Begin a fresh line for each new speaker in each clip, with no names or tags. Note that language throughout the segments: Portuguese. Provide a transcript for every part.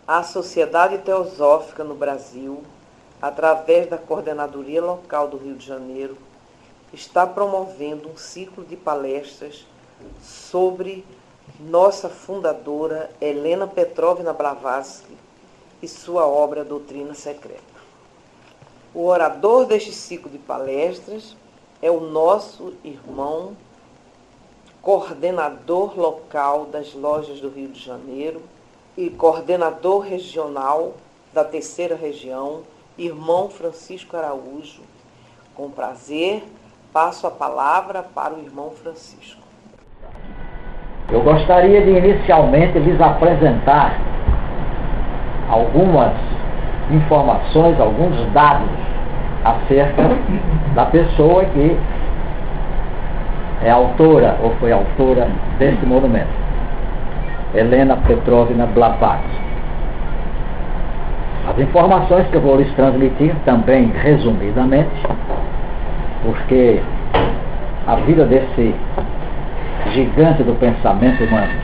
A Sociedade Teosófica no Brasil, através da Coordenadoria Local do Rio de Janeiro, está promovendo um ciclo de palestras sobre nossa fundadora Helena Petrovna Blavatsky e sua obra Doutrina Secreta. O orador deste ciclo de palestras é o nosso irmão, coordenador local das lojas do Rio de Janeiro e coordenador regional da terceira região, irmão Francisco Araújo. Com prazer, passo a palavra para o irmão Francisco.
Eu gostaria de inicialmente lhes apresentar algumas informações, alguns dados acerca da pessoa que é autora ou foi autora deste monumento, Helena Petrovna Blavatsky. As informações que eu vou lhes transmitir também resumidamente, porque a vida desse gigante do pensamento humano,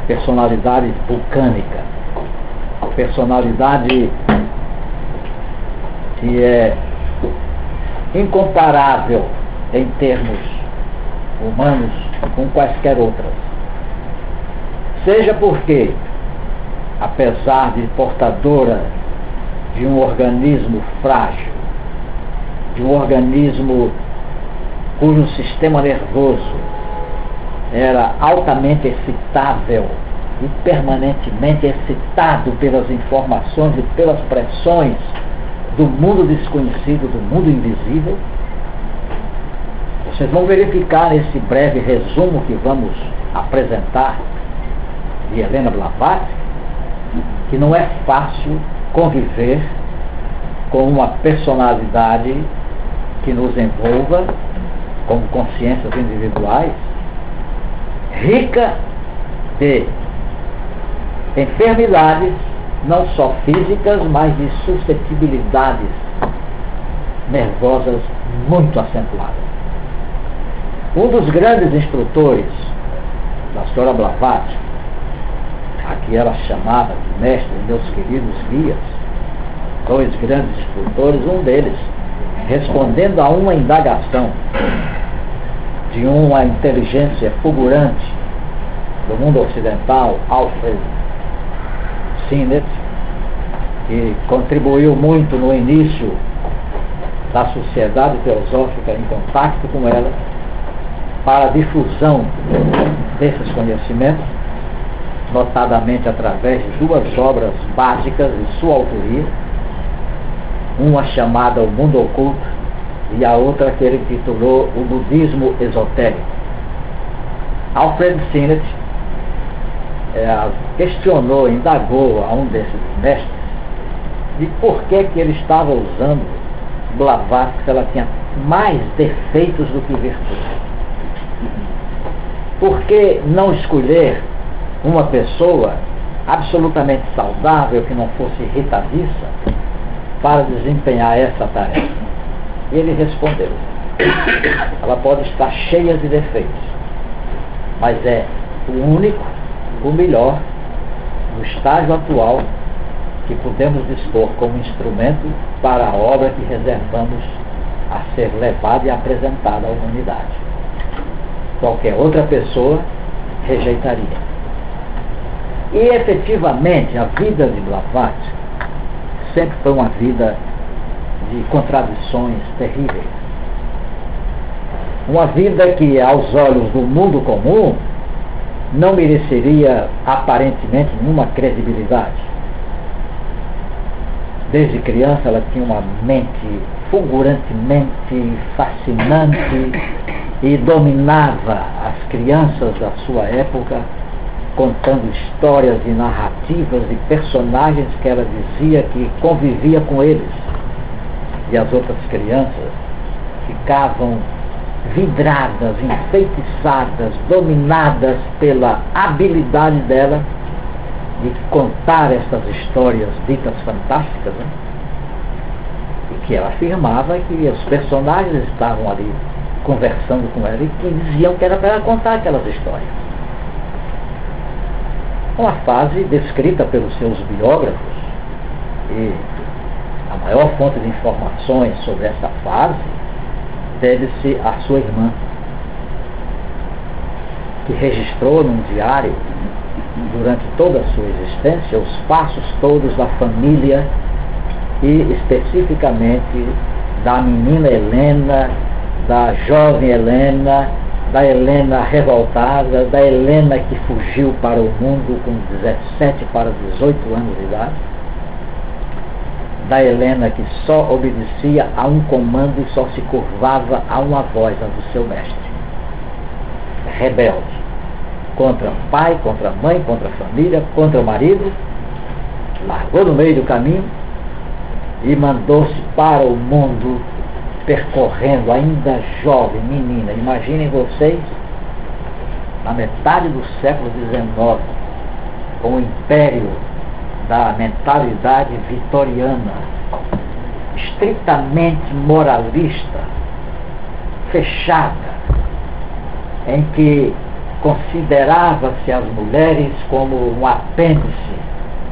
personalidade vulcânica, personalidade que é incomparável em termos humanos com quaisquer outras. Seja porque, apesar de portadora de um organismo frágil, de um organismo cujo sistema nervoso era altamente excitável e permanentemente excitado pelas informações e pelas pressões do mundo desconhecido, do mundo invisível, vocês vão verificar nesse breve resumo que vamos apresentar de Helena Blavatsky que não é fácil conviver com uma personalidade que nos envolva como consciências individuais, rica de enfermidades, não só físicas, mas de suscetibilidades nervosas muito acentuadas. Um dos grandes instrutores da senhora Blavatsky, a que ela chamava de mestre, meus queridos guias, dois grandes instrutores, um deles respondendo a uma indagação de uma inteligência fulgurante do mundo ocidental, Alfred Sinnett, que contribuiu muito no início da Sociedade Teosófica em contato com ela para a difusão desses conhecimentos, notadamente através de duas obras básicas de sua autoria, uma chamada O Mundo Oculto e a outra que ele intitulou O Budismo Esotérico. Alfred Sinnett questionou, indagou a um desses mestres de por que ele estava usando Blavatsky, se ela tinha mais defeitos do que virtudes. Por que não escolher uma pessoa absolutamente saudável, que não fosse irritadiça, para desempenhar essa tarefa? E ele respondeu: ela pode estar cheia de defeitos, mas é o único, o melhor, no estágio atual, que podemos dispor como instrumento para a obra que reservamos a ser levada e apresentada à humanidade. Qualquer outra pessoa rejeitaria. E efetivamente a vida de Blavatsky sempre foi uma vida de contradições terríveis. Uma vida que, aos olhos do mundo comum, não mereceria aparentemente nenhuma credibilidade. Desde criança ela tinha uma mente fulgurantemente fascinante e dominava as crianças da sua época, contando histórias e narrativas de personagens que ela dizia que convivia com eles. E as outras crianças ficavam vidradas, enfeitiçadas, dominadas pela habilidade dela de contar essas histórias ditas fantásticas, né? E que ela afirmava que os personagens estavam ali conversando com ela e que diziam que era para ela contar aquelas histórias. Uma fase descrita pelos seus biógrafos, e a maior fonte de informações sobre essa fase deve-se à sua irmã, que registrou num diário, durante toda a sua existência, os passos todos da família e especificamente da menina Helena, da jovem Helena, da Helena revoltada, da Helena que fugiu para o mundo com 17 para 18 anos de idade, da Helena que só obedecia a um comando e só se curvava a uma voz, a do seu mestre. Rebelde. Contra o pai, contra a mãe, contra a família, contra o marido. Largou no meio do caminho e mandou-se para o mundo, percorrendo, ainda jovem, menina. Imaginem vocês, na metade do século XIX, com o império da mentalidade vitoriana, estritamente moralista, fechada, em que considerava-se as mulheres como um apêndice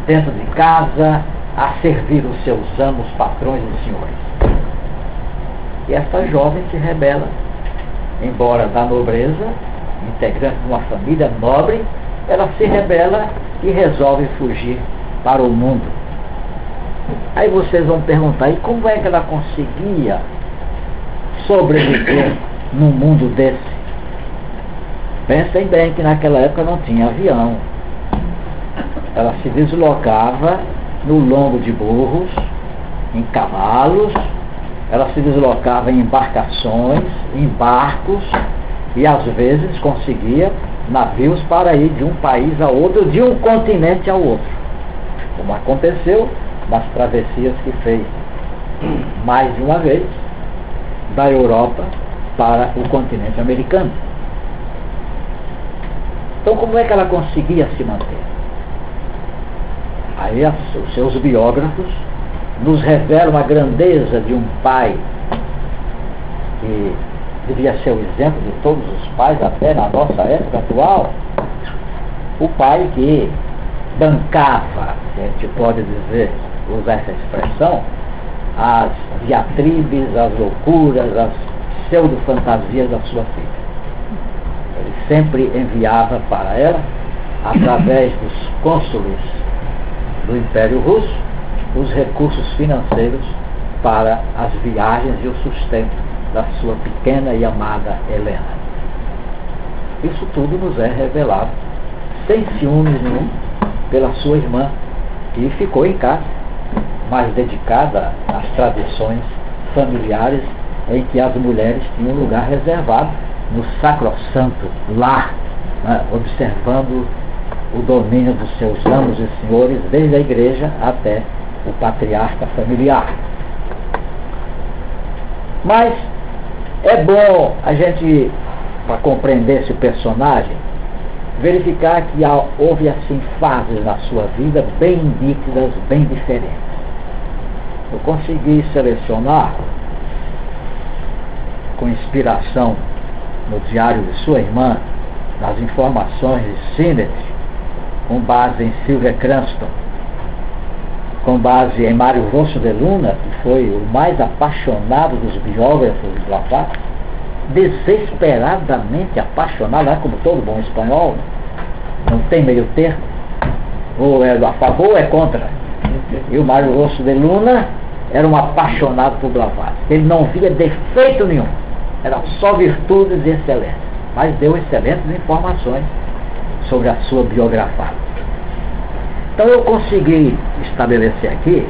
dentro de casa a servir os seus amos, patrões e senhores. E esta jovem se rebela, embora da nobreza, integrante de uma família nobre, ela se rebela e resolve fugir para o mundo. Aí vocês vão perguntar, e como é que ela conseguia sobreviver num mundo desse? Pensem bem que naquela época não tinha avião. Ela se deslocava no lombo de burros, em cavalos, ela se deslocava em embarcações, em barcos, e às vezes conseguia navios para ir de um país a outro, de um continente ao outro, como aconteceu nas travessias que fez mais de uma vez da Europa para o continente americano. Então, como é que ela conseguia se manter? Aí os seus biógrafos nos revelam a grandeza de um pai que devia ser o exemplo de todos os pais, até na nossa época atual. O pai que bancava, a gente pode dizer, usar essa expressão, as diatribes, as loucuras, as pseudo-fantasias da sua filha. Ele sempre enviava para ela, através dos cônsules do Império Russo, os recursos financeiros para as viagens e o sustento da sua pequena e amada Helena. Isso tudo nos é revelado, sem ciúmes nenhum, pela sua irmã, que ficou em casa, mais dedicada às tradições familiares, em que as mulheres tinham um lugar reservado no sacrossanto lar, né, observando o domínio dos seus amos e senhores, desde a igreja até o patriarca familiar. Mas é bom a gente, para compreender esse personagem, verificar que houve assim fases na sua vida bem nítidas, bem diferentes. Eu consegui selecionar, com inspiração no diário de sua irmã, nas informações de Sinnett, com base em Sylvia Cranston, com base em Mário Rosso de Luna, que foi o mais apaixonado dos biógrafos de Blavatsky, desesperadamente apaixonado, como todo bom espanhol, não tem meio termo, ou é a favor ou é contra. E o Mário Rosso de Luna era um apaixonado por Blavatsky. Ele não via defeito nenhum, era só virtudes e excelências, mas deu excelentes informações sobre a sua biografia. Então eu consegui estabelecer aqui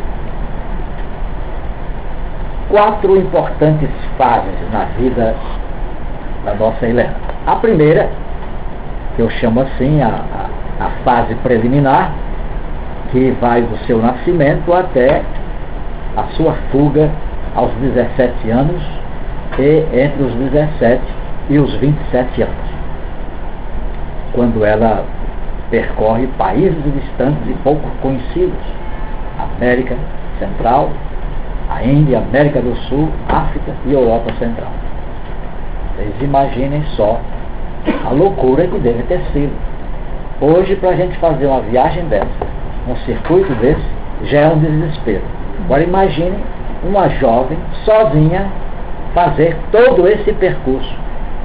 4 importantes fases na vida da nossa Helena. A primeira, que eu chamo assim a fase preliminar, que vai do seu nascimento até a sua fuga aos 17 anos e entre os 17 e os 27 anos, quando ela percorre países distantes e pouco conhecidos, América Central, a Índia, América do Sul, África e Europa Central. Vocês imaginem só a loucura que deve ter sido Hoje, para a gente fazer uma viagem dessa, um circuito desse, já é um desespero. Agora imagine uma jovem, sozinha, fazer todo esse percurso,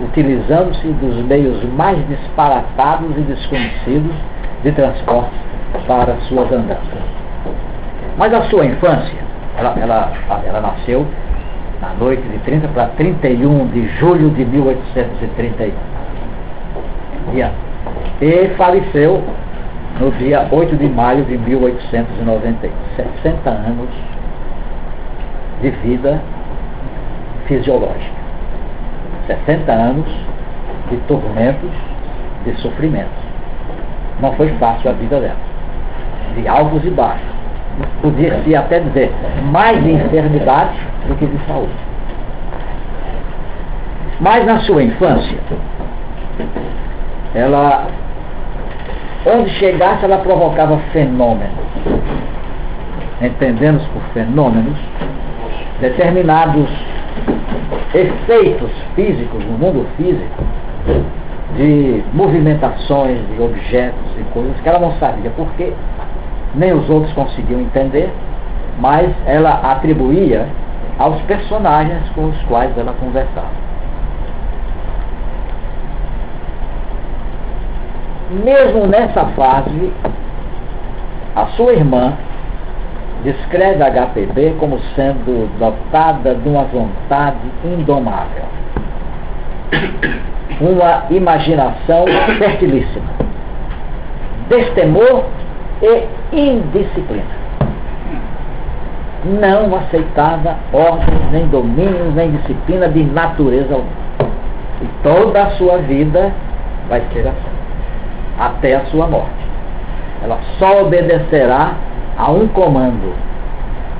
utilizando-se dos meios mais disparatados e desconhecidos de transporte para suas andanças. Mas a sua infância, ela nasceu na noite de 30 para 31 de julho de 1831. E faleceu no dia 8 de maio de 1891. 60 anos de vida fisiológica. 60 anos de tormentos, de sofrimentos. Não foi fácil a vida dela. De altos e baixos. Podia-se até dizer, mais de enfermidade do que de saúde. Mas na sua infância, ela, onde chegasse, ela provocava fenômenos. Entendemos por fenômenos determinados efeitos físicos, no mundo físico, de movimentações de objetos e coisas que ela não sabia porque nem os outros conseguiam entender, mas ela atribuía aos personagens com os quais ela conversava. Mesmo nessa fase, a sua irmã descreve a HPB como sendo dotada de uma vontade indomável, uma imaginação fertilíssima, destemor e indisciplina. Não aceitava ordens, nem domínios, nem disciplina de natureza alguma. E toda a sua vida vai ser assim, até a sua morte. Ela só obedecerá a um comando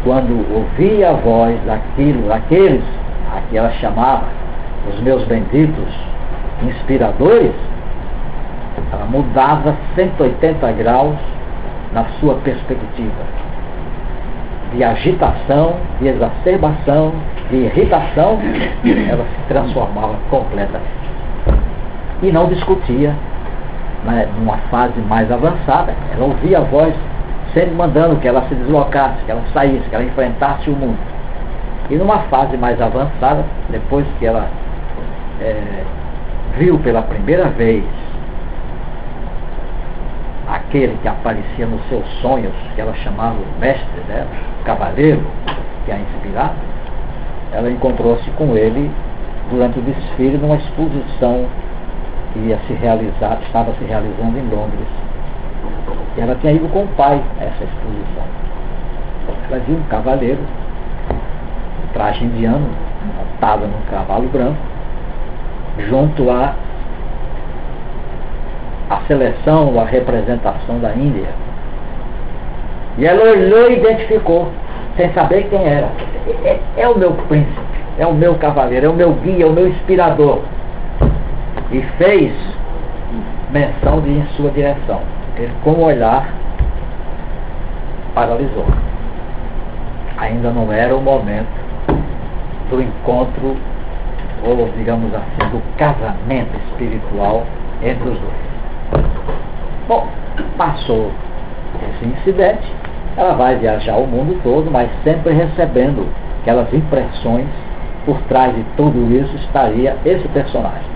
quando ouvia a voz daqueles a que ela chamava os meus benditos inspiradores. Ela mudava 180 graus na sua perspectiva de agitação, de exacerbação, de irritação. Ela se transformava completamente e não discutia, né, numa fase mais avançada. Ela ouvia a voz sempre mandando que ela se deslocasse, que ela saísse, que ela enfrentasse o mundo. E numa fase mais avançada, depois que ela viu pela primeira vez aquele que aparecia nos seus sonhos, que ela chamava o mestre dela, o cavaleiro que a inspirava, ela encontrou-se com ele durante o desfile numa exposição que ia se realizar, estava se realizando em Londres. E ela tinha ido com o pai a essa exposição. Ela viu um cavaleiro, um traje indiano, montado num cavalo branco, junto à seleção, a representação da Índia. E ela olhou e identificou, sem saber quem era. É o meu príncipe, é o meu cavaleiro, é o meu guia, é o meu inspirador. E fez menção de ir em sua direção. Ele, com o olhar, paralisou. Ainda não era o momento do encontro, ou digamos assim, do casamento espiritual entre os dois. Bom, passou esse incidente, ela vai viajar o mundo todo, mas sempre recebendo aquelas impressões. Por trás de tudo isso estaria esse personagem,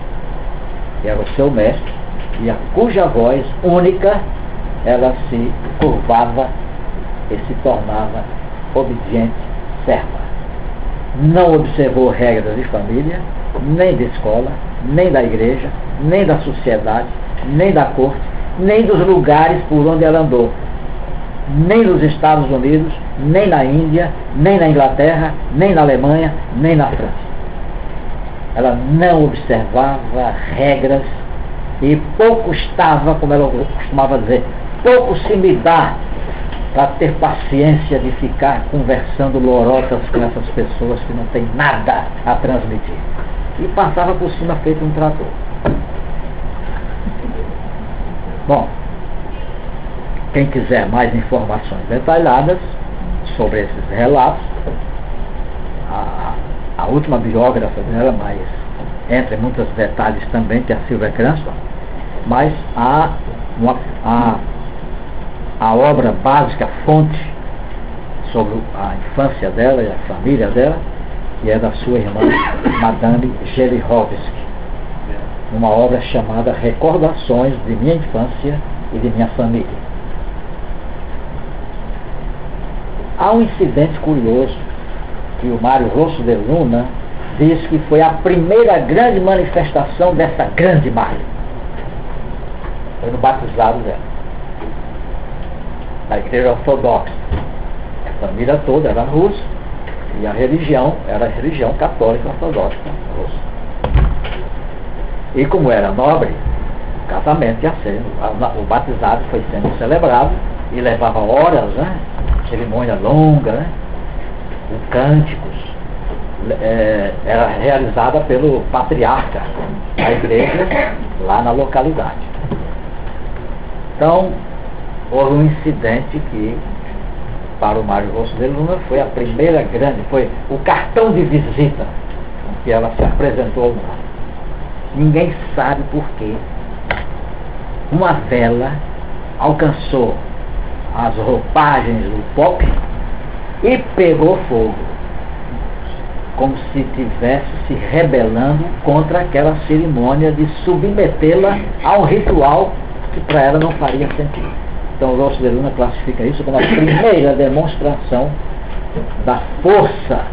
que era o seu mestre, e a cuja voz única ela se curvava e se tornava obediente, serva. Não observou regras de família, nem de escola, nem da igreja, nem da sociedade, nem da corte, nem dos lugares por onde ela andou, nem nos Estados Unidos, nem na Índia, nem na Inglaterra, nem na Alemanha, nem na França. Ela não observava regras e pouco estava, como ela costumava dizer, pouco se me dá para ter paciência de ficar conversando lorotas com essas pessoas que não têm nada a transmitir. E passava por cima feito um trator. Bom, quem quiser mais informações detalhadas sobre esses relatos, a última biógrafa dela, mas entre muitos detalhes também, que é a Sylvia Cranston, mas há a obra básica, a fonte sobre a infância dela e a família dela, que é da sua irmã Madame Gelihovsky, uma obra chamada Recordações de Minha Infância e de Minha Família. Há um incidente curioso que o Mário Rosso de Luna diz que foi a primeira grande manifestação dessa grande Mário. Foi no batizado dela, da igreja ortodoxa. A família toda era russa e a religião era a religião católica ortodoxa russa. E como era nobre, o casamento ia ser, o batizado foi sendo celebrado e levava horas, né? Cerimônia longa, né? Com cânticos, era realizada pelo patriarca da igreja lá na localidade. Então, houve um incidente que, para o Mário Rosso de Luna, foi a primeira grande, foi o cartão de visita com que ela se apresentou ao mundo. Ninguém sabe por quê. Uma vela alcançou as roupagens do pop e pegou fogo, como se estivesse se rebelando contra aquela cerimônia de submetê-la a um ritual que para ela não faria sentido. Então o Rosso de Luna classifica isso como a primeira demonstração da força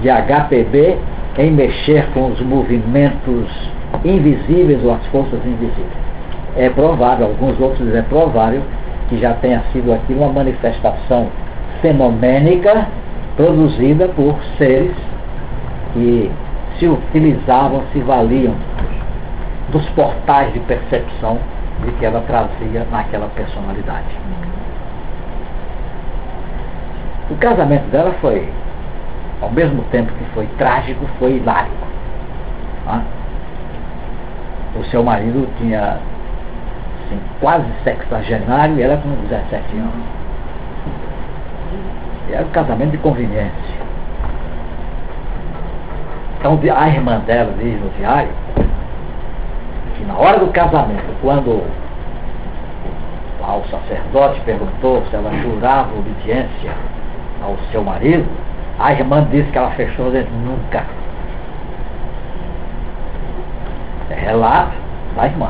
de HPB em mexer com os movimentos invisíveis ou as forças invisíveis. É provável, alguns outros dizem, é provável que já tenha sido aqui uma manifestação fenomênica produzida por seres que se utilizavam, se valiam dos portais de percepção de que ela trazia naquela personalidade. O casamento dela foi, ao mesmo tempo que foi trágico, foi hilárico. O seu marido tinha assim, quase sexagenário e ela com 17 anos. E era um casamento de conveniência. Então a irmã dela diz no diário que na hora do casamento, quando lá o sacerdote perguntou se ela jurava obediência ao seu marido, a irmã disse que ela fechou os dentes. Nunca. É relato da irmã.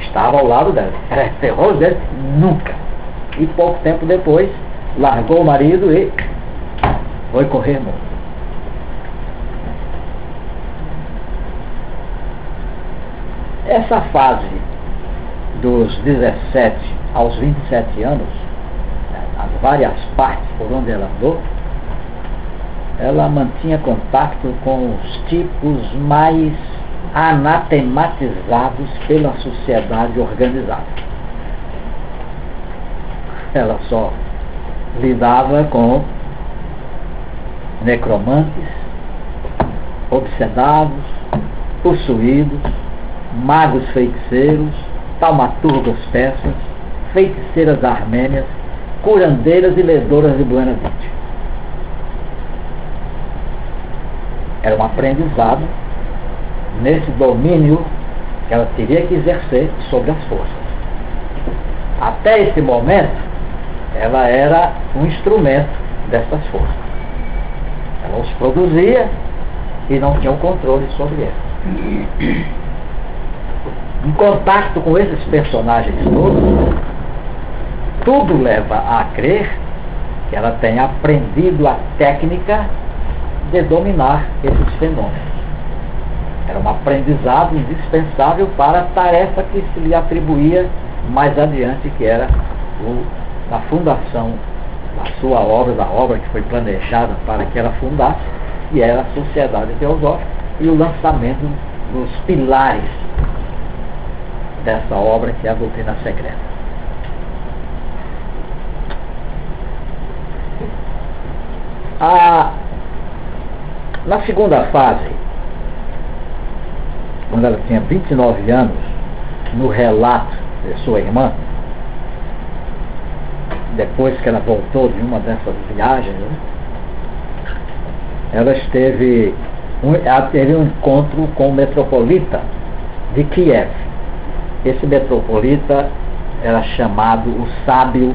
Estava ao lado dela. Ela cerrou os dentes. Nunca. E pouco tempo depois, largou o marido e foi correr mundo. Essa fase dos 17 aos 27 anos, as várias partes por onde ela andou, ela mantinha contato com os tipos mais anatematizados pela sociedade organizada. Ela só lidava com necromantes, obsedados, possuídos, magos feiticeiros, taumaturgos persas, feiticeiras armênias, curandeiras e ledoras de Buena Vista. Era um aprendizado nesse domínio que ela teria que exercer sobre as forças. Até esse momento, ela era um instrumento dessas forças. Ela os produzia e não tinha o controle sobre eles. Em contato com esses personagens todos, tudo leva a crer que ela tenha aprendido a técnica de dominar esses fenômenos. Era um aprendizado indispensável para a tarefa que se lhe atribuía mais adiante, que era a fundação da sua obra, da obra que foi planejada para que ela fundasse, que era a Sociedade Teosófica, e o lançamento dos pilares dessa obra, que é a Doutrina Secreta. Na segunda fase, quando ela tinha 29 anos, no relato de sua irmã, depois que ela voltou de uma dessas viagens, né, ela teve um encontro com o metropolita de Kiev. Esse metropolita era chamado o sábio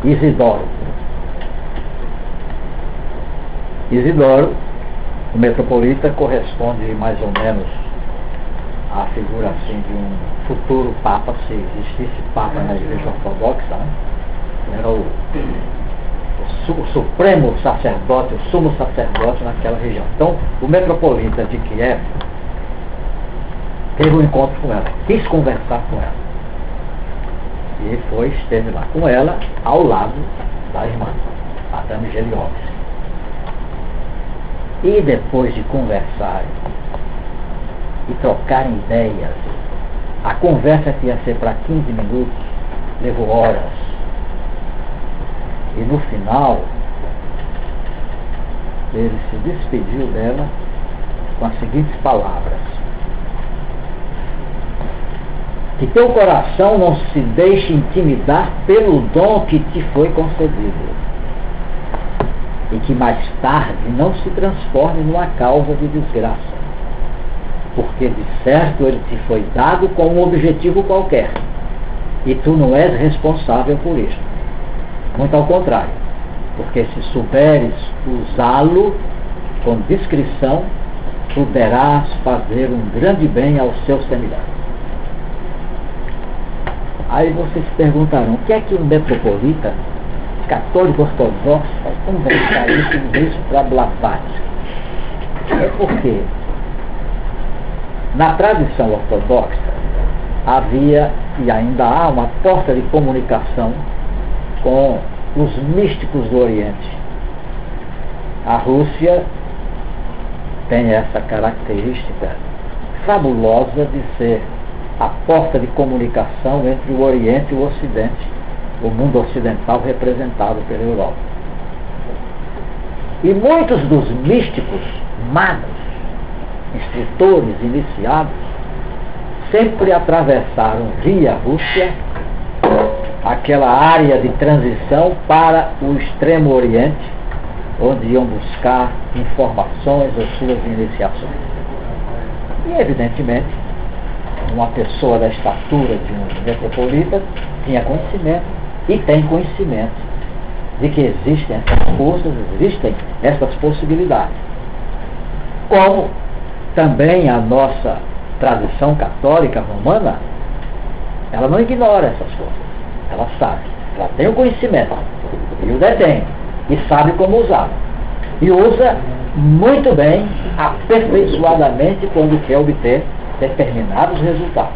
Isidoro. Isidoro, o metropolita, corresponde mais ou menos à figura assim de um futuro papa, se existisse papa na igreja ortodoxa, né? Era o supremo sacerdote, o sumo sacerdote naquela região. Então, o metropolita de Kiev teve um encontro com ela, quis conversar com ela. E esteve lá com ela, ao lado da irmã, Madame Geliovski. E depois de conversarem e trocarem ideias, a conversa que ia ser para 15 minutos, levou horas. E no final, ele se despediu dela com as seguintes palavras: que teu coração não se deixe intimidar pelo dom que te foi concedido, e que mais tarde não se transforme numa causa de desgraça, porque de certo ele te foi dado com um objetivo qualquer, e tu não és responsável por isto. Muito ao contrário, porque se souberes usá-lo com discrição, poderás fazer um grande bem aos seus semelhantes. Aí vocês se perguntarão, o que é que um metropolita católico ortodoxo vai conversar isso para Blavatsky? É porque na tradição ortodoxa havia e ainda há uma porta de comunicação com os místicos do Oriente. A Rússia tem essa característica fabulosa de ser a porta de comunicação entre o Oriente e o Ocidente, o mundo ocidental representado pela Europa. E muitos dos místicos, magos, instrutores iniciados, sempre atravessaram via Rússia aquela área de transição para o extremo Oriente, onde iam buscar informações ou suas iniciações. E evidentemente, uma pessoa da estatura de um metropolita tinha conhecimento e tem conhecimento de que existem essas forças, existem essas possibilidades. Como também a nossa tradição católica romana, ela não ignora essas forças. Ela sabe, ela tem o conhecimento e o detém e sabe como usá-lo. E usa muito bem, aperfeiçoadamente, quando quer obter determinados resultados.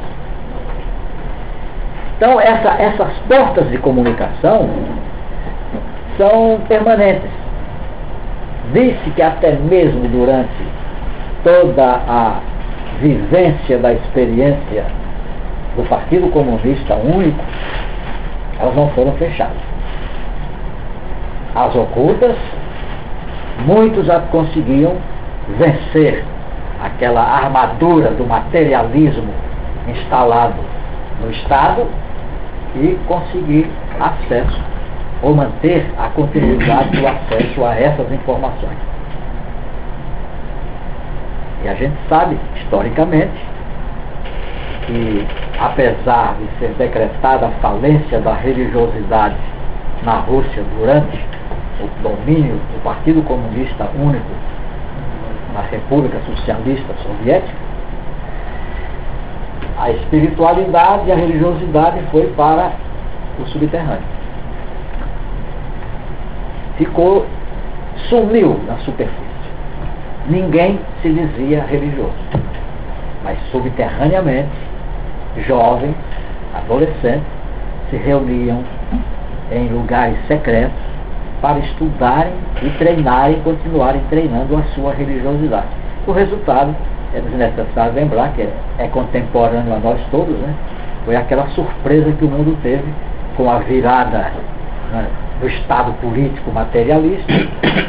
Então, essas portas de comunicação são permanentes. Diz-se que até mesmo durante toda a vivência da experiência do Partido Comunista Único, elas não foram fechadas. As ocultas, muitos já conseguiam vencer aquela armadura do materialismo instalado no Estado e conseguir acesso, ou manter a continuidade do acesso a essas informações. E a gente sabe, historicamente, que apesar de ser decretada a falência da religiosidade na Rússia durante o domínio do Partido Comunista Único na República Socialista Soviética, a espiritualidade e a religiosidade foi para o subterrâneo. Sumiu na superfície. Ninguém se dizia religioso, mas subterraneamente jovens, adolescentes se reuniam em lugares secretos para estudarem e treinarem, continuarem treinando a sua religiosidade. O resultado, é desnecessário lembrar que é contemporâneo a nós todos, né? Foi aquela surpresa que o mundo teve com a virada, né, do Estado político materialista.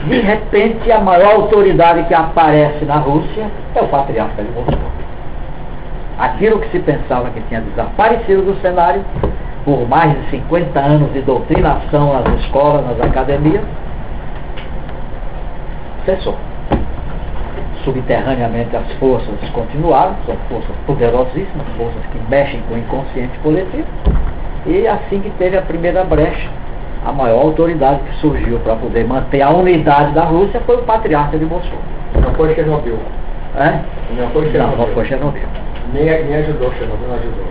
De repente, a maior autoridade que aparece na Rússia é o patriarca de Moscou. Aquilo que se pensava que tinha desaparecido do cenário por mais de 50 anos de doutrinação nas escolas, nas academias, cessou. Subterraneamente as forças continuaram, são forças poderosíssimas, forças que mexem com o inconsciente coletivo, E assim que teve a primeira brecha, a maior autoridade que surgiu para poder manter a unidade da Rússia foi o patriarca de Moscou.
Não foi Chernobyl.
É?
Não foi Chernobyl.
Não foi Chernobyl.
Nem ajudou, Chernobyl não ajudou.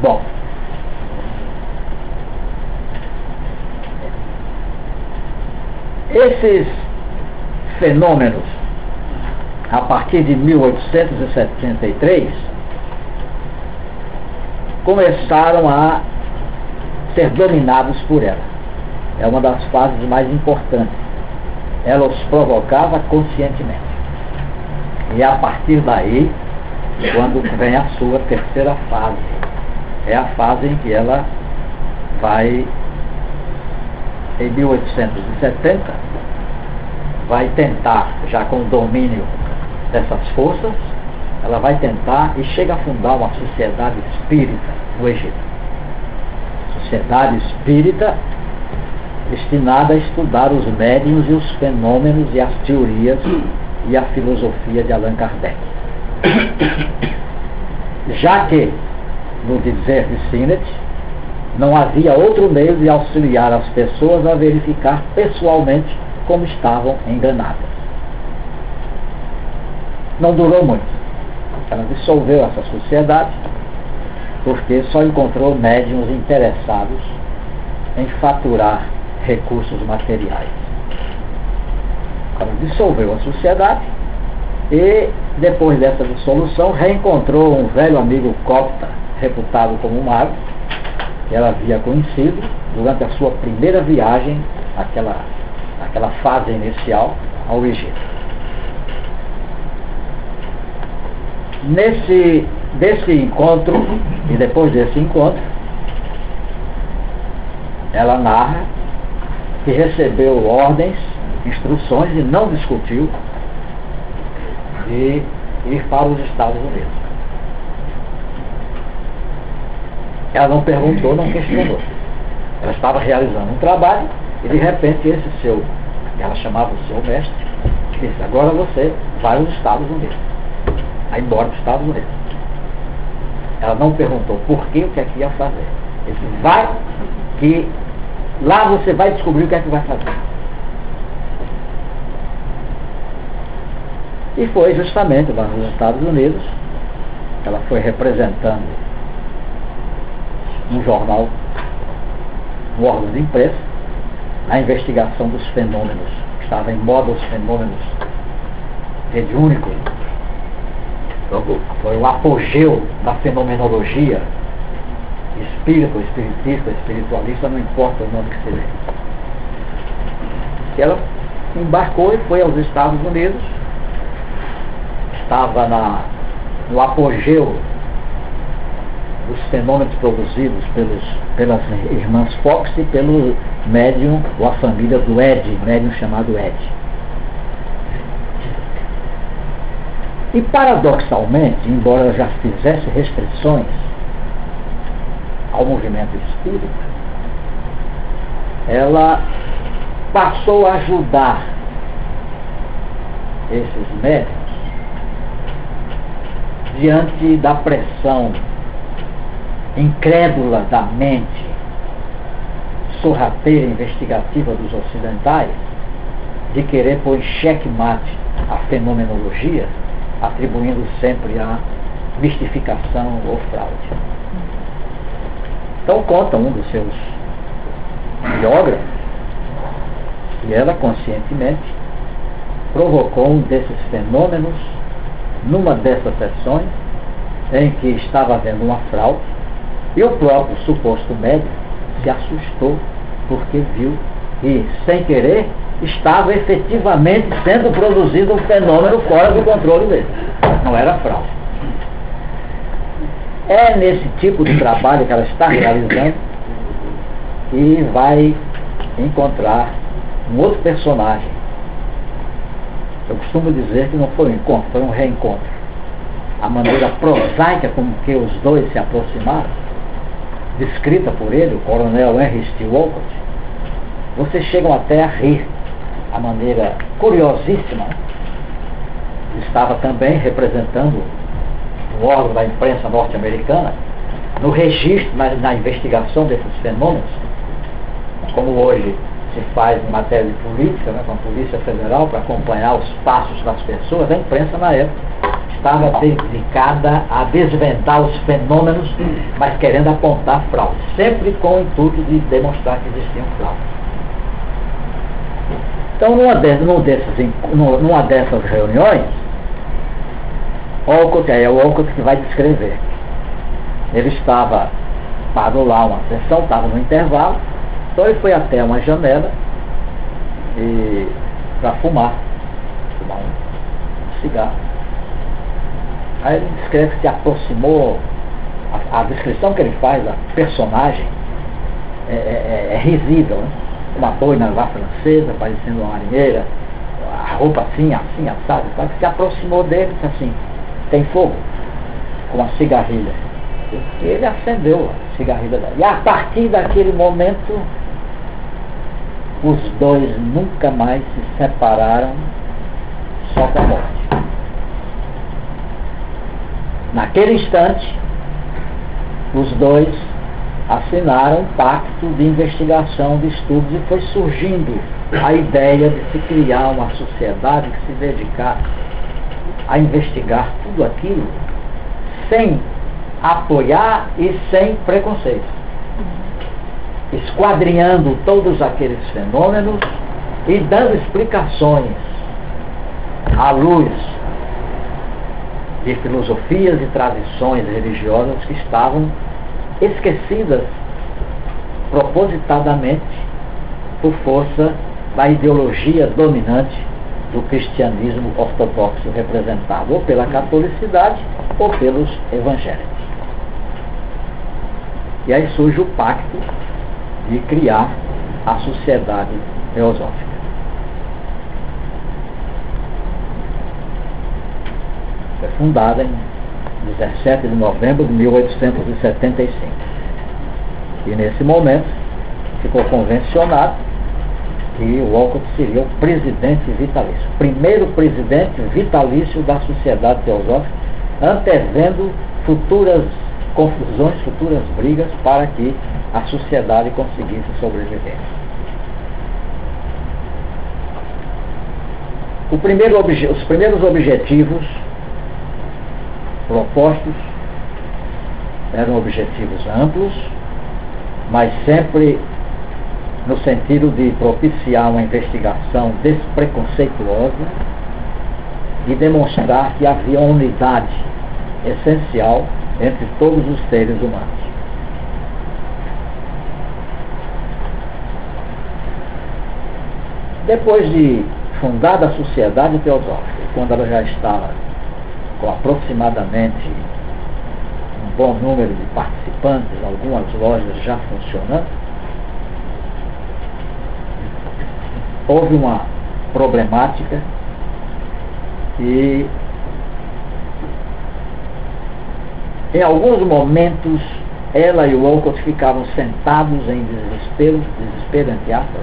Bom, esses fenômenos, a partir de 1873, começaram a ser dominados por ela. É uma das fases mais importantes. Ela os provocava conscientemente. E a partir daí, quando vem a sua terceira fase, é a fase em que ela vai, em 1870, vai tentar, já com o domínio dessas forças, ela vai tentar e chega a fundar uma sociedade espírita no Egito. Sociedade espírita destinada a estudar os médiuns e os fenômenos e as teorias e a filosofia de Allan Kardec. Já que, no dizer de Sinet, não havia outro meio de auxiliar as pessoas a verificar pessoalmente como estavam enganadas. Não durou muito. Ela dissolveu essa sociedade porque só encontrou médiuns interessados em faturar recursos materiais. Ela dissolveu a sociedade e, depois dessa dissolução, reencontrou um velho amigo copta, reputado como mago, que ela havia conhecido durante a sua primeira viagem, aquela fase inicial, ao Egito. Desse encontro, e depois desse encontro, ela narra que recebeu ordens, instruções e não discutiu de ir para os Estados Unidos. Ela não perguntou, não questionou. Ela estava realizando um trabalho e de repente ela chamava o seu mestre, e disse: agora você vai aos Estados Unidos. Vai embora para os Estados Unidos. Ela não perguntou por quê, o que é que ia fazer. Ele disse: vai, que lá você vai descobrir o que é que vai fazer. E foi justamente lá nos Estados Unidos, ela foi representando um jornal, um órgão de imprensa, a investigação dos fenômenos, que estava em moda os fenômenos mediúnicos. Foi o apogeu da fenomenologia, espírito, espiritista, espiritualista, não importa o nome que se dê. E ela embarcou e foi aos Estados Unidos, estava no apogeu dos fenômenos produzidos pelas irmãs Fox e pelo médium, ou a família do Ed, médium chamado Ed. E paradoxalmente, embora ela já fizesse restrições ao movimento espírita, ela passou a ajudar esses médiuns diante da pressão incrédula da mente sorrateira investigativa dos ocidentais de querer pôr em xeque-mate a fenomenologia, atribuindo sempre a mistificação ou fraude. Então conta um dos seus biógrafos que ela conscientemente provocou um desses fenômenos numa dessas sessões em que estava havendo uma fraude, e o próprio suposto médico se assustou porque viu que, sem querer, estava efetivamente sendo produzido um fenômeno fora do controle dele. Não era fraude. É nesse tipo de trabalho que ela está realizando e vai encontrar um outro personagem. Eu costumo dizer que não foi um encontro, foi um reencontro. A maneira prosaica com que os dois se aproximaram, descrita por ele, o coronel Henry Steele Olcott, vocês chegam até a rir. A maneira curiosíssima. Estava também representando no órgão da imprensa norte-americana, no registro, na investigação desses fenômenos, como hoje se faz em matéria de política, né, com a Polícia Federal, para acompanhar os passos das pessoas. A imprensa, na época, estava dedicada a desvendar os fenômenos, mas querendo apontar fraude, sempre com o intuito de demonstrar que existiam fraudes. Então, numa dessas reuniões, Olcott, é o Olcott que vai descrever. Ele parou lá uma sessão, estava no intervalo, então ele foi até uma janela para fumar um cigarro. Aí ele descreve que se aproximou, a descrição que ele faz da personagem é risível, né? Uma boina lá francesa, parecendo uma marinheira, a roupa assim, assado, que se aproximou dele e disse assim: tem fogo? Com uma cigarrilha. E ele acendeu a cigarrilha dela. E a partir daquele momento, os dois nunca mais se separaram, só com a morte. Naquele instante, os dois assinaram um pacto de investigação de estudos e foi surgindo a ideia de se criar uma sociedade que se dedicasse a investigar tudo aquilo sem apoiar e sem preconceito, esquadrinhando todos aqueles fenômenos e dando explicações à luz de filosofias e tradições religiosas que estavam esquecidas propositadamente por força da ideologia dominante do cristianismo ortodoxo, representado ou pela catolicidade ou pelos evangélicos. E aí surge o pacto de criar a Sociedade Teosófica. Foi fundada em 17 de novembro de 1875. E nesse momento ficou convencionado que o Olcott seria o presidente vitalício, primeiro presidente vitalício da Sociedade Teosófica, antevendo futuras confusões, futuras brigas para que a sociedade conseguisse sobreviver. Os primeiros objetivos propostos eram objetivos amplos, mas sempre no sentido de propiciar uma investigação despreconceituosa e demonstrar que havia uma unidade essencial entre todos os seres humanos. Depois de fundada a Sociedade Teosófica, quando ela já estava com aproximadamente um bom número de participantes, algumas lojas já funcionando, houve uma problemática e em alguns momentos ela e o Olcott ficavam sentados em desespero entre aspas,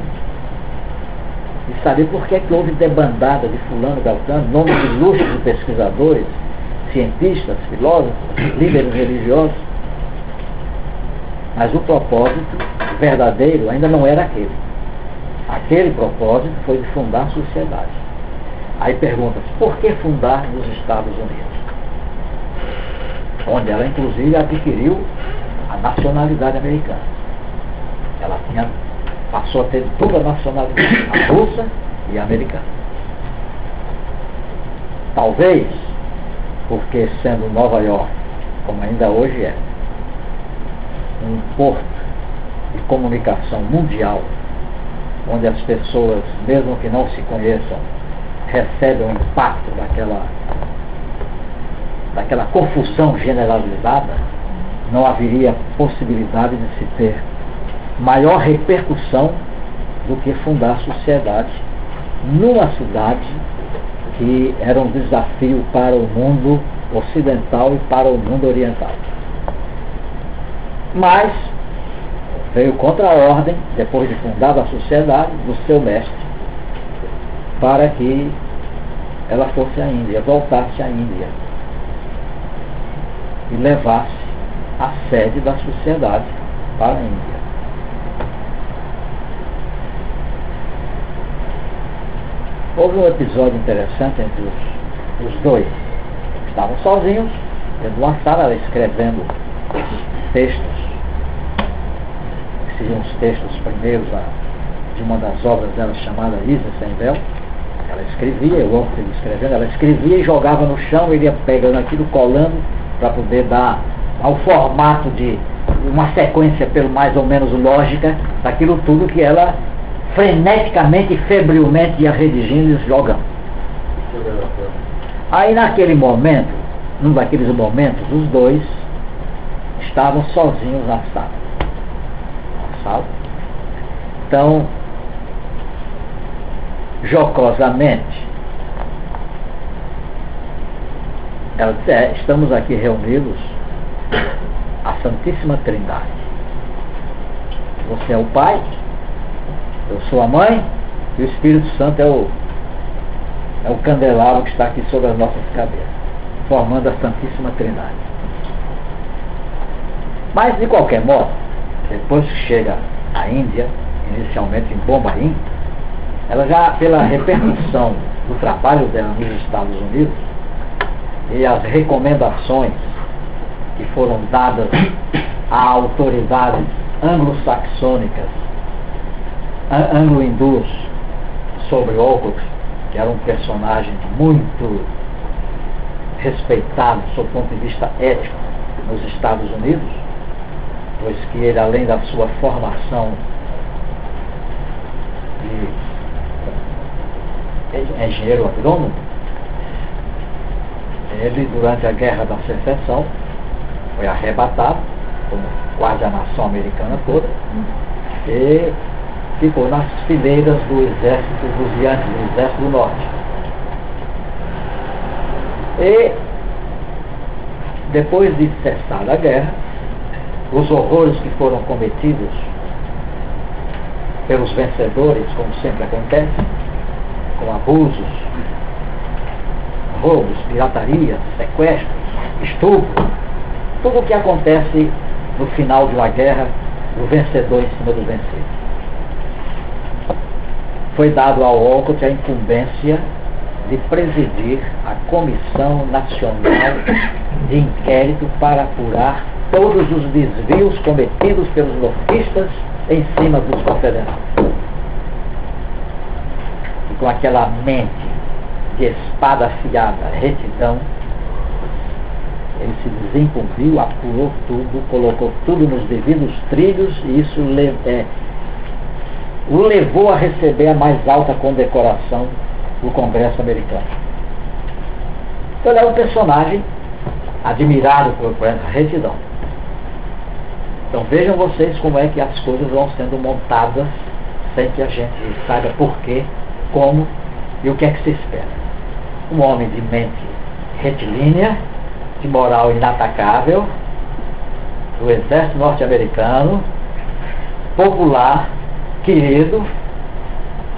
e saber por que houve debandada de fulano, beltrano, nomes ilustres de pesquisadores, cientistas, filósofos, líderes religiosos. Mas o propósito verdadeiro ainda não era aquele. Aquele propósito foi de fundar a sociedade. Aí pergunta-se, por que fundar nos Estados Unidos? Onde ela inclusive adquiriu a nacionalidade americana. Ela passou a ter toda a nacionalidade, a russa e a americana. Talvez porque, sendo Nova York, como ainda hoje é, um porto de comunicação mundial, onde as pessoas, mesmo que não se conheçam, recebem o impacto daquela confusão generalizada, não haveria possibilidade de se ter maior repercussão do que fundar a sociedade numa cidade que era um desafio para o mundo ocidental e para o mundo oriental. Mas veio contra a ordem, depois de fundada a sociedade, do seu mestre, para que ela fosse à Índia, voltasse à Índia. e levasse a sede da sociedade para a Índia. Houve um episódio interessante entre os dois. Estavam sozinhos, dentro de uma sala, ela escrevendo textos, que seriam os textos primeiros de uma das obras dela chamada Isa Sem Véu. Ela escrevia, o outro escrevendo, ela escrevia e jogava no chão, ele ia pegando aquilo, colando, para poder dar ao formato de uma sequência pelo mais ou menos lógica daquilo tudo que ela freneticamente e febrilmente ia redigindo e jogando. Aí naquele momento, num daqueles momentos, os dois estavam sozinhos na sala. Então, jocosamente, ela disse, estamos aqui reunidos, a Santíssima Trindade. Você é o Pai, eu sou a Mãe, e o Espírito Santo é o candelabro que está aqui sobre as nossas cabeças, formando a Santíssima Trindade. Mas, de qualquer modo, depois que chega à Índia, inicialmente em Bombaim, ela já, pela repercussão do trabalho dela nos Estados Unidos e as recomendações que foram dadas a autoridades anglo-saxônicas, anglo-hindus, sobre Olcott, que era um personagem muito respeitado sob o ponto de vista ético nos Estados Unidos, pois que ele, além da sua formação de engenheiro agrônomo, ele, durante a Guerra da Secessão, foi arrebatado, como quase a nação americana toda, e ficou nas fileiras do exército dos Yankees, do exército do norte. E, depois de cessada a guerra, os horrores que foram cometidos pelos vencedores, como sempre acontece, com abusos, roubos, piratarias, sequestros, estupro, tudo o que acontece no final de uma guerra, do vencedor em cima do vencido. Foi dado ao Olcott a incumbência de presidir a Comissão Nacional de Inquérito para apurar todos os desvios cometidos pelos nortistas em cima dos confederados. E com aquela mente de espada afiada, retidão, ele se desincumbiu, apurou tudo, colocou tudo nos devidos trilhos, e isso o levou a receber a mais alta condecoração do Congresso americano. Então ele é um personagem admirado por essa retidão. Então vejam vocês como é que as coisas vão sendo montadas sem que a gente saiba porquê, como e o que é que se espera. Um homem de mente retilínea, de moral inatacável, do exército norte-americano, popular, querido,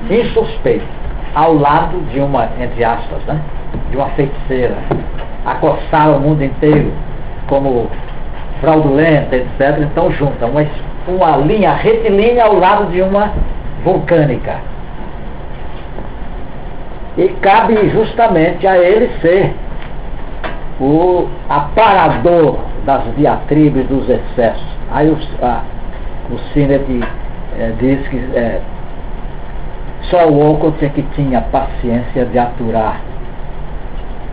insuspeito, ao lado de uma, entre aspas, né, de uma feiticeira, acossar o mundo inteiro como fraudulenta, etc. Então junta uma linha retilínea ao lado de uma vulcânica. E cabe justamente a ele ser o aparador das diatribes, dos excessos. Aí o Sinnett diz que só o Olcott é que tinha paciência de aturar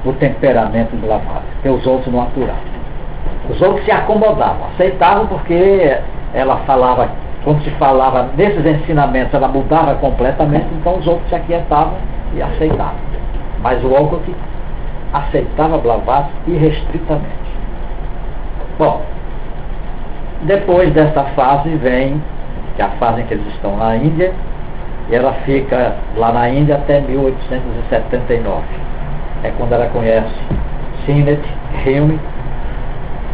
o temperamento do Blavatsky, porque os outros não aturavam. Os outros se acomodavam, aceitavam, porque ela falava, quando se falava nesses ensinamentos, ela mudava completamente, então os outros se aquietavam e aceitavam. Mas o Olcott aceitava Blavatsky irrestritamente. Bom, depois dessa fase vem, que é a fase em que eles estão na Índia, e ela fica lá na Índia até 1879. É quando ela conhece Sinnett, Hume.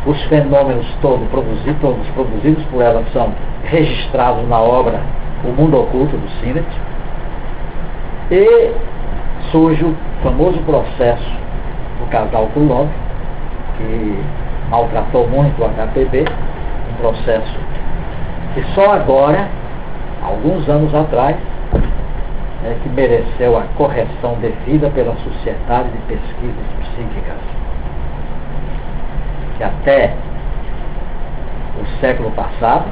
Os fenômenos todos produzidos por ela são registrados na obra O Mundo Oculto, do Sinnett. E surge o famoso processo do casal Coulomb, que maltratou muito o HPB, um processo que só agora, alguns anos atrás, é que mereceu a correção devida pela Sociedade de Pesquisas Psíquicas, que até o século passado,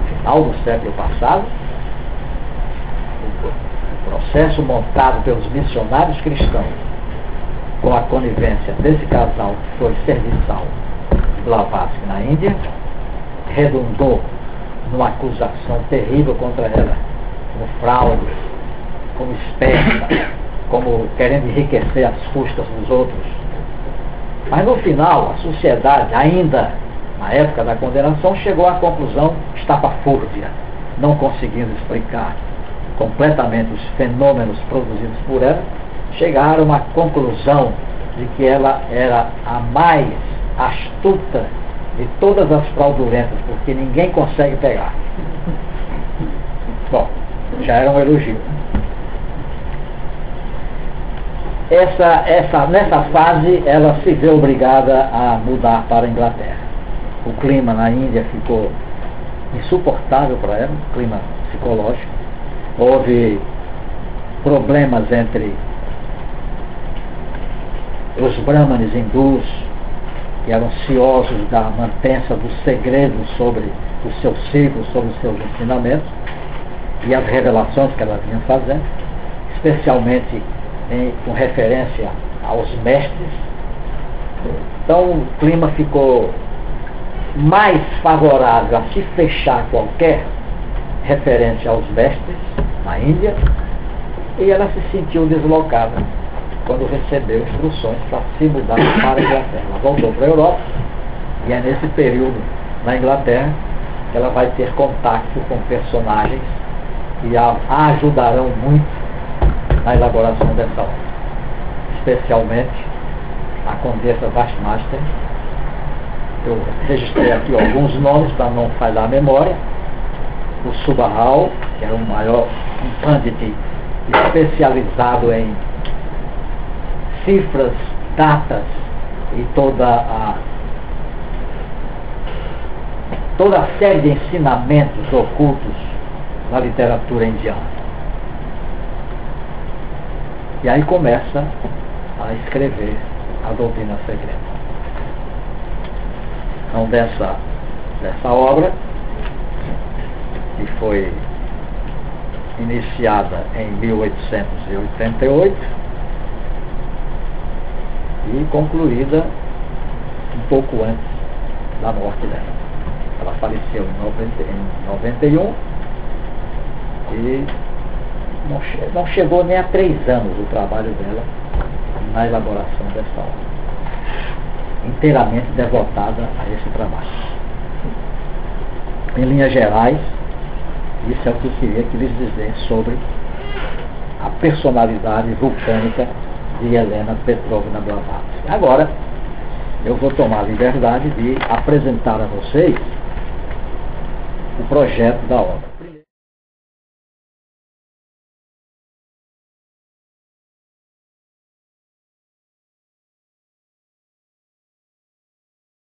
final do século passado, o processo montado pelos missionários cristãos, com a conivência desse casal que foi serviçal de Blavatsky na Índia, redundou numa acusação terrível contra ela, como fraude, como esperta, como querendo enriquecer às custas dos outros. Mas no final, a sociedade, ainda na época da condenação, chegou à conclusão estapafúrdia, não conseguindo explicar completamente os fenômenos produzidos por ela, chegaram a uma conclusão de que ela era a mais astuta de todas as fraudulentas, porque ninguém consegue pegar. Bom, já era um elogio. Nessa fase, ela se vê obrigada a mudar para a Inglaterra. O clima na Índia ficou insuportável para ela, clima psicológico. Houve problemas entre os brahmanes hindus, que eram ciosos da mantença do segredo sobre os seus ciclos, sobre os seus ensinamentos e as revelações que ela vinha fazendo, especialmente com referência aos mestres. Então o clima ficou mais favorável a se fechar qualquer referência aos mestres na Índia, e ela se sentiu deslocada quando recebeu instruções para se mudar para a Inglaterra. Ela voltou para a Europa, e é nesse período na Inglaterra que ela vai ter contato com personagens que a ajudarão muito na elaboração dessa obra, especialmente a Condessa Vashmaster. Eu registrei aqui alguns nomes para não falhar a memória. O Subahal, que era o maior pandit especializado em cifras, datas e toda a série de ensinamentos ocultos na literatura indiana. E aí começa a escrever a doutrina secreta. Então dessa obra, que foi iniciada em 1888 e concluída um pouco antes da morte dela. Ela faleceu em 91 e não chegou nem a 3 anos o trabalho dela na elaboração dessa obra, inteiramente devotada a esse trabalho. Em linhas gerais, isso é o que eu queria que lhes dizer sobre a personalidade vulcânica de Helena Petrovna Blavatsky. Agora, eu vou tomar a liberdade de apresentar a vocês o projeto da obra.